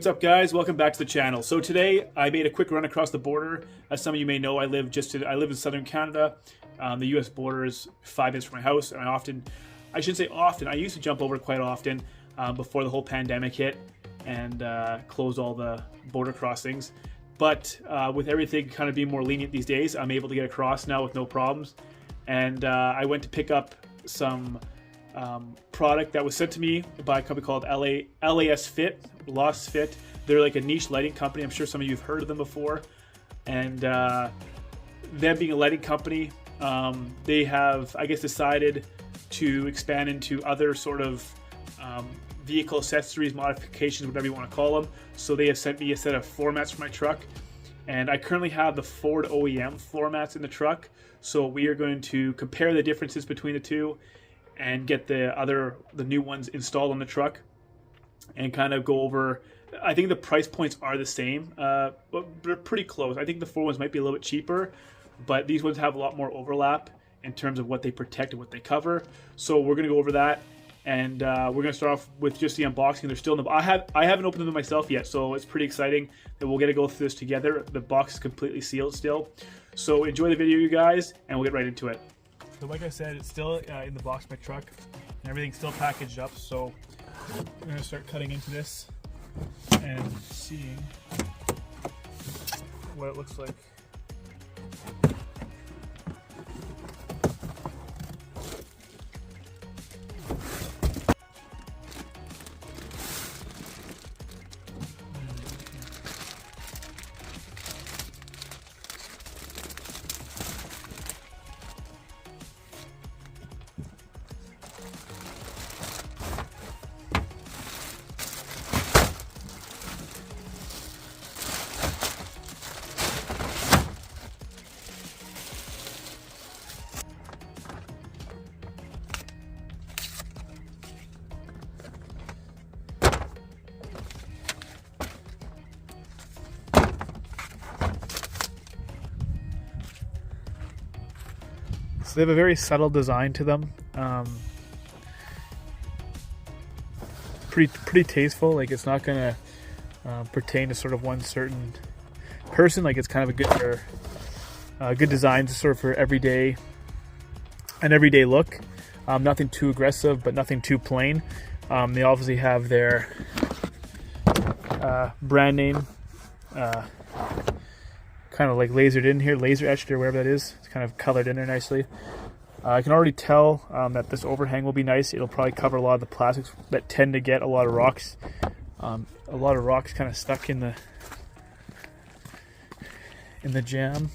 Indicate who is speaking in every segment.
Speaker 1: What's up, guys? Welcome back to the channel. So today I made a quick run across the border. As some of you may know, I live in southern Canada. The U.S. border is 5 minutes from my house, and I shouldn't say often. I used to jump over quite often before the whole pandemic hit and closed all the border crossings. But with everything kind of being more lenient these days, I'm able to get across now with no problems. And I went to pick up some product that was sent to me by a company called Lasfit. They're like a niche lighting company. I'm sure some of you have heard of them before. And them being a lighting company, they have, I guess, decided to expand into other sort of vehicle accessories, modifications, whatever you want to call them. So they have sent me a set of floor mats for my truck. And I currently have the Ford OEM floor mats in the truck. So we are going to compare the differences between the two and get the new ones installed on the truck and kind of go over. I think the price points are the same, but they're pretty close. I think the Ford ones might be a little bit cheaper, but these ones have a lot more overlap in terms of what they protect and what they cover. So we're going to go over that, and we're going to start off with just the unboxing. They're still in the I haven't opened them myself yet, so it's pretty exciting that we'll get to go through this together. The box is completely sealed still. So enjoy the video, you guys, and we'll get right into it. So like I said, it's still in the box of my truck, and everything's still packaged up. So we're going to start cutting into this and seeing what it looks like. So they have a very subtle design to them. Pretty tasteful. Like, it's not gonna pertain to sort of one certain person. Like, it's kind of a good design to sort of for everyday look. Nothing too aggressive, but nothing too plain. They obviously have their brand name kind of like lasered in here, laser etched or whatever that is. It's kind of colored in there nicely. I can already tell that this overhang will be nice. It'll probably cover a lot of the plastics that tend to get a lot of rocks. A lot of rocks kind of stuck in the jam.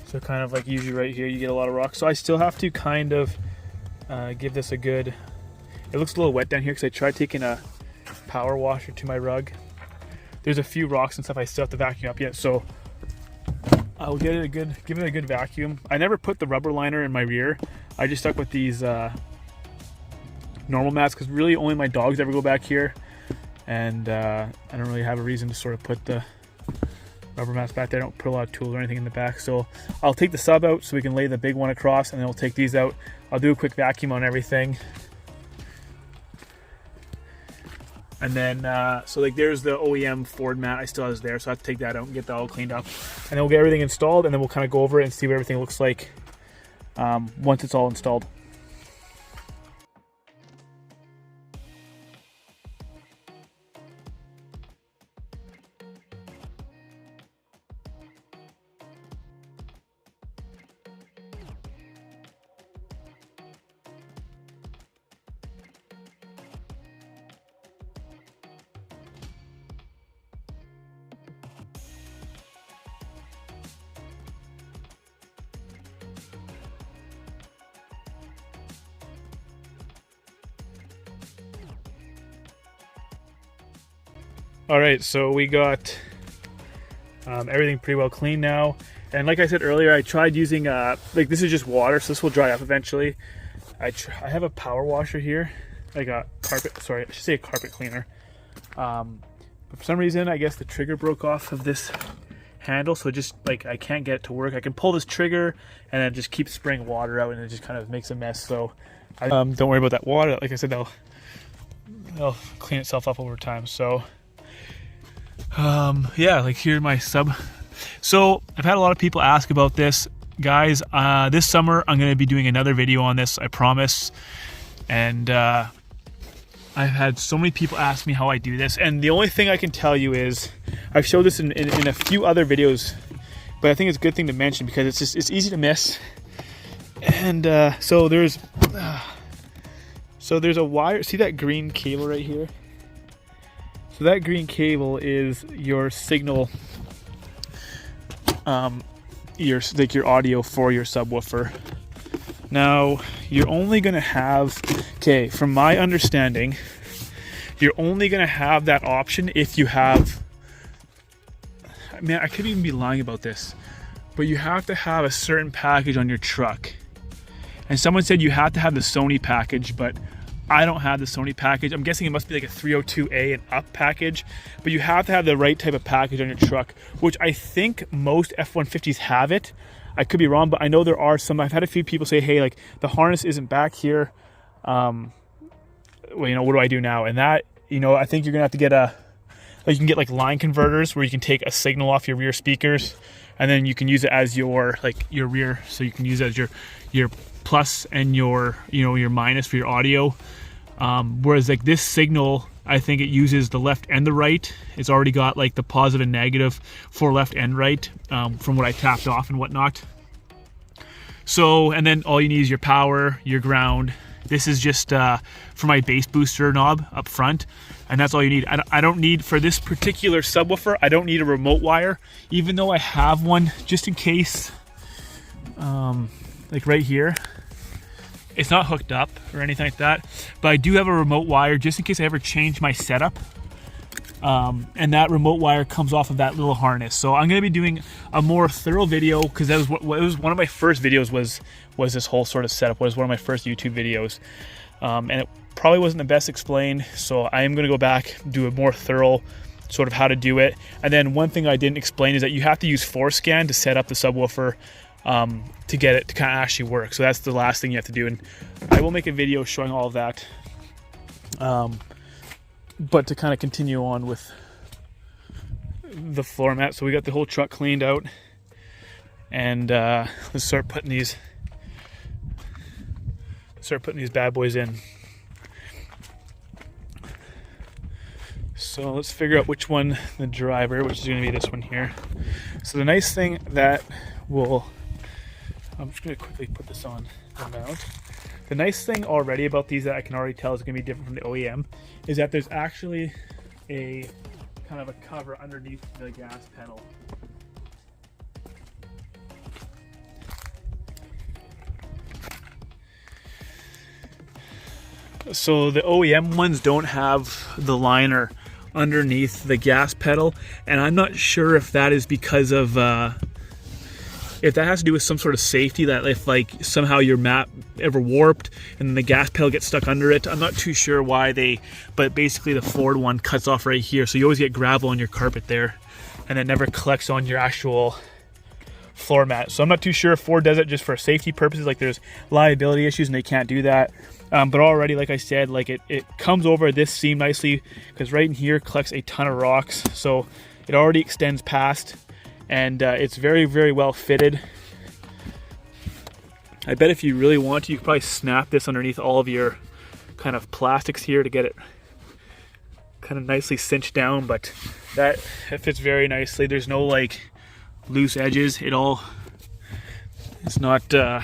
Speaker 1: So kind of like usually right here you get a lot of rocks. So I still have to kind of give this a good. It looks a little wet down here because I tried taking a power washer to my rug. There's a few rocks and stuff I still have to vacuum up yet, so I'll give it a good vacuum. I never put the rubber liner in my rear. I just stuck with these normal mats because really only my dogs ever go back here, and I don't really have a reason to sort of put the rubber mats back there. I don't put a lot of tools or anything in the back, so I'll take the sub out so we can lay the big one across, and then we'll take these out. I'll do a quick vacuum on everything. And then, so like there's the OEM Ford mat I still have there, so I have to take that out and get that all cleaned up. And then we'll get everything installed, and then we'll kind of go over it and see what everything looks like once it's all installed. All right, so we got everything pretty well clean now. And like I said earlier, I tried using, like this is just water, so this will dry up eventually. I have a power washer here, like a carpet, sorry, I should say a carpet cleaner. But for some reason, I guess the trigger broke off of this handle, so just like I can't get it to work. I can pull this trigger and then just keep spraying water out, and it just kind of makes a mess. So don't worry about that water. Like I said, it'll clean itself up over time. So yeah, like here's my sub. So I've had a lot of people ask about this, guys. This summer I'm going to be doing another video on this, I promise. And I've had so many people ask me how I do this, and the only thing I can tell you is I've showed this in a few other videos, but I think it's a good thing to mention because it's easy to miss. And so there's a wire. See that green cable right here? So that green cable is your signal, your audio for your subwoofer. Now you're only gonna have, okay, from my understanding, you're only gonna have that option if you have, I mean, I could even be lying about this, but you have to have a certain package on your truck. And someone said you have to have the Sony package, but I don't have the Sony package. I'm guessing it must be like a 302A and up package, but you have to have the right type of package on your truck, which I think most F150s have it. I could be wrong, but I know there are some. I've had a few people say, hey, like the harness isn't back here. Well, you know, what do I do now? And that, you know, I think you're gonna have to get you can get like line converters where you can take a signal off your rear speakers, and then you can use it as your rear, so you can use it as your plus and your minus for your audio. Whereas like this signal, I think it uses the left and the right. It's already got like the positive and negative for left and right, from what I tapped off and whatnot. So, and then all you need is your power, your ground. This is just for my bass booster knob up front, and that's all you need. I don't need, for this particular subwoofer, I don't need a remote wire, even though I have one just in case, like right here. It's not hooked up or anything like that, but I do have a remote wire just in case I ever change my setup. And that remote wire comes off of that little harness. So I'm going to be doing a more thorough video, because that was what it was. One of my first videos was this whole sort of setup. Was one of my first YouTube videos, and it probably wasn't the best explained. So I am going to go back, do a more thorough sort of how to do it. And then one thing I didn't explain is that you have to use ForScan to set up the subwoofer, to get it to kind of actually work. So that's the last thing you have to do, and I will make a video showing all of that. But to kind of continue on with the floor mat, so we got the whole truck cleaned out, and let's start putting these bad boys in. So let's figure out which one, the driver, which is going to be this one here. So the nice thing that I'm just going to quickly put this on the mount. The nice thing already about these that I can already tell is going to be different from the OEM is that there's actually a kind of a cover underneath the gas pedal. So the OEM ones don't have the liner underneath the gas pedal, and I'm not sure if that is because of if that has to do with some sort of safety, that if like somehow your mat ever warped and then the gas pedal gets stuck under it. I'm not too sure why but basically the Ford one cuts off right here, so you always get gravel on your carpet there, and it never collects on your actual floor mat. So I'm not too sure if Ford does it just for safety purposes, like there's liability issues and they can't do that. But already, like I said, like it comes over this seam nicely, because right in here collects a ton of rocks, so it already extends past, and it's very, very well fitted. I bet if you really want to, you could probably snap this underneath all of your kind of plastics here to get it kind of nicely cinched down, but that fits very nicely. There's no like loose edges. It's not like,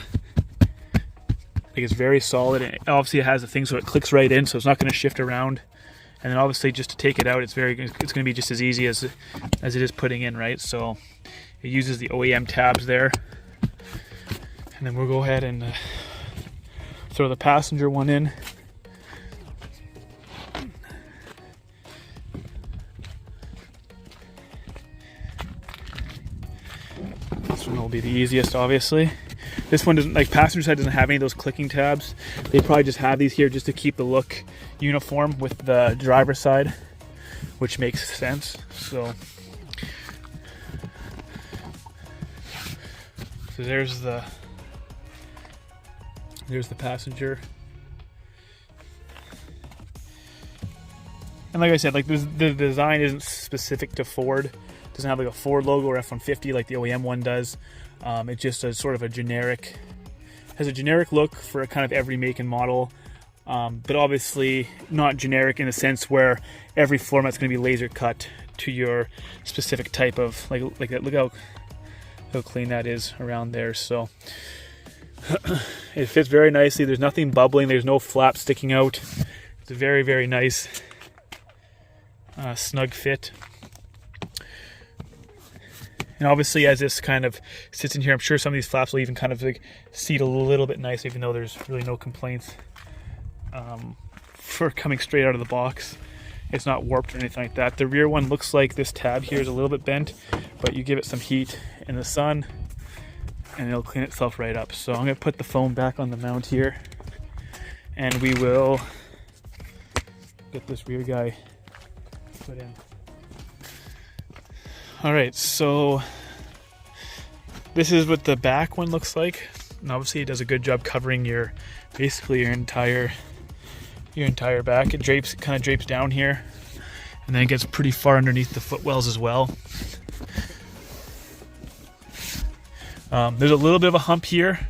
Speaker 1: it's very solid, and obviously it has a thing so it clicks right in, so it's not going to shift around. And then obviously just to take it out, it's going to be just as easy as it is putting in, right? So it uses the OEM tabs there. And then we'll go ahead and throw the passenger one in. This one will be the easiest, obviously. This one doesn't, like passenger side doesn't have any of those clicking tabs. They probably just have these here just to keep the look uniform with the driver's side, which makes sense. So there's the And like I said, like the design isn't specific to Ford. It doesn't have like a Ford logo or F150 like the OEM one does. It's just a sort of a generic, has a generic look for kind of every make and model. But obviously not generic in the sense where every floor mat's going to be laser cut to your specific type of like that. Look how clean that is around there. So it fits very nicely. There's nothing bubbling. There's no flap sticking out. It's a very, very nice snug fit. And obviously as this kind of sits in here, I'm sure some of these flaps will even kind of like seat a little bit nice, even though there's really no complaints for coming straight out of the box. It's not warped or anything like that. The rear one looks like this tab here is a little bit bent, but you give it some heat in the sun and it'll clean itself right up. So I'm going to put the foam back on the mount here and we will get this rear guy put in. Alright, so this is what the back one looks like. And obviously it does a good job covering your basically your entire back. It kind of drapes down here and then it gets pretty far underneath the footwells as well. There's a little bit of a hump here.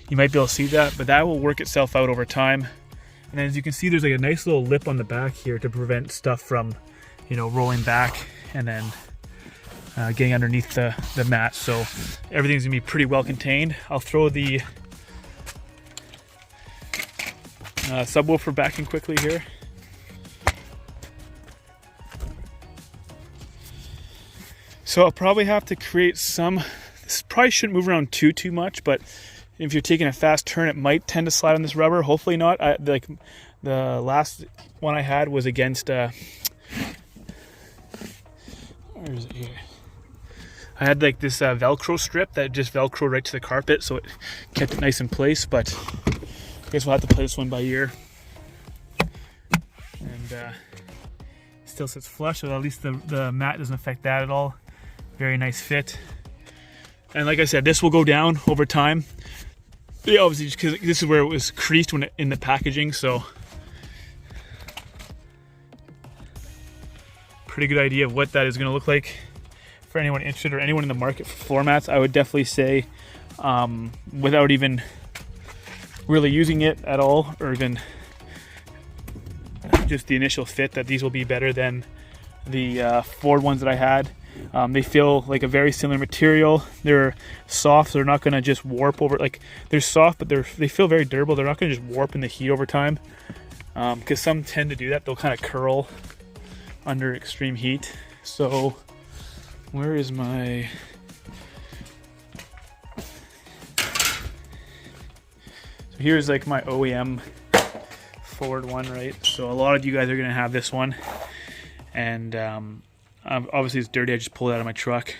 Speaker 1: You might be able to see that, but that will work itself out over time. And as you can see, there's like a nice little lip on the back here to prevent stuff from, rolling back and then getting underneath the mat. So everything's gonna be pretty well contained. I'll throw the subwoofer back in quickly here. So I'll probably have to create some, this probably shouldn't move around too much, but if you're taking a fast turn, it might tend to slide on this rubber. Hopefully not. Like the last one I had was against, where is it here? I had like this Velcro strip that just Velcro right to the carpet, so it kept it nice in place, but I guess we'll have to play this one by ear. And still sits flush, so at least the mat doesn't affect that at all. Very nice fit. And like I said, this will go down over time. Yeah, obviously, just because this is where it was creased when in the packaging, so pretty good idea of what that is going to look like for anyone interested or anyone in the market for floor mats. I would definitely say, without even really using it at all, or even just the initial fit, that these will be better than the Ford ones that I had. They feel like a very similar material. They're soft, so they're not going to just warp over. Like, they're soft, but they feel very durable. They're not going to just warp in the heat over time, because some tend to do that. They'll kind of curl under extreme heat. So where is my... So here's like my OEM Ford one, right? So a lot of you guys are going to have this one, and obviously it's dirty. I just pulled it out of my truck,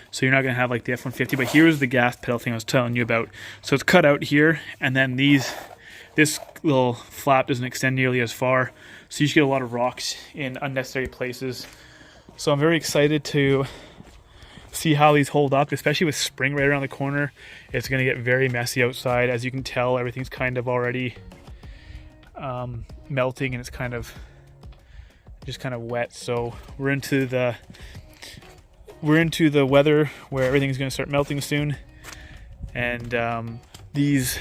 Speaker 1: so you're not going to have like the F150. But here's the gas pedal thing I was telling you about. So it's cut out here, and then this little flap doesn't extend nearly as far, so you just get a lot of rocks in unnecessary places. So I'm very excited to see how these hold up, especially with spring right around the corner. It's going to get very messy outside. As you can tell, everything's kind of already melting, and it's kind of just kind of wet. So we're into the weather where everything's going to start melting soon, and these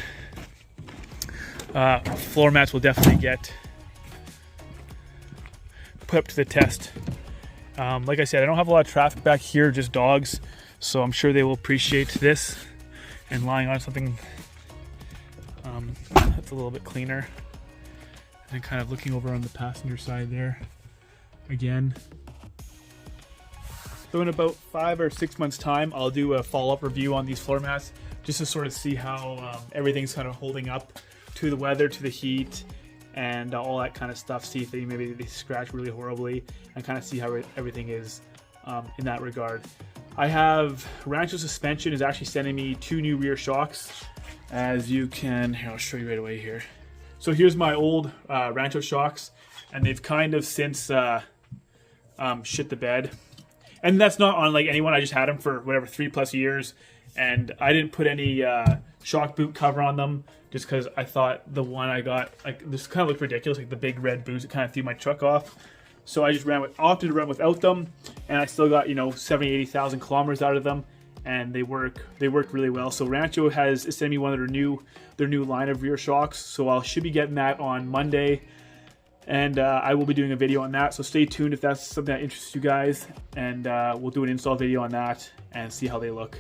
Speaker 1: floor mats will definitely get put up to the test. Like I said, I don't have a lot of traffic back here, just dogs, so I'm sure they will appreciate this and lying on something that's a little bit cleaner. And kind of looking over on the passenger side there again. So in about 5 or 6 months time, I'll do a follow-up review on these floor mats, just to sort of see how everything's kind of holding up to the weather, to the heat, and all that kind of stuff. See if maybe they scratch really horribly, and kind of see how everything is in that regard. I have Rancho Suspension is actually sending me 2 new rear shocks, as you can. Here, I'll show you right away here. So here's my old Rancho shocks, and they've kind of since shit the bed. And that's not on like anyone. I just had them for whatever 3+ years, and I didn't put any shock boot cover on them just because I thought the one I got, like, this kind of looked ridiculous, like the big red boots. It kind of threw my truck off. So I just opted to run without them, and I still got 70,000-80,000 kilometers out of them, and they work really well. So Rancho is sending me one of their new line of rear shocks, so I should be getting that on Monday, and I will be doing a video on that. So stay tuned if that's something that interests you guys, and we'll do an install video on that and see how they look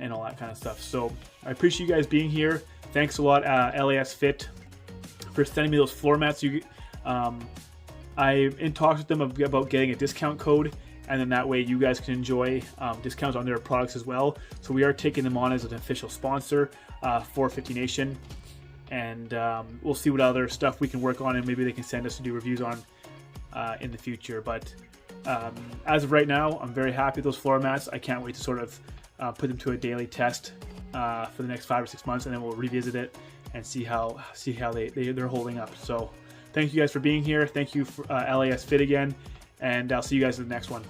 Speaker 1: and all that kind of stuff. So I appreciate you guys being here. Thanks a lot, Lasfit, for sending me those floor mats. I'm in talks with them about getting a discount code, and then that way you guys can enjoy discounts on their products as well. So we are taking them on as an official sponsor for 50 Nation, and we'll see what other stuff we can work on, and maybe they can send us to do reviews on in the future. But as of right now, I'm very happy with those floor mats. I can't wait to sort of put them to a daily test for the next 5 or 6 months, and then we'll revisit it and see how they're holding up. So thank you guys for being here. Thank you for Lasfit again, and I'll see you guys in the next one.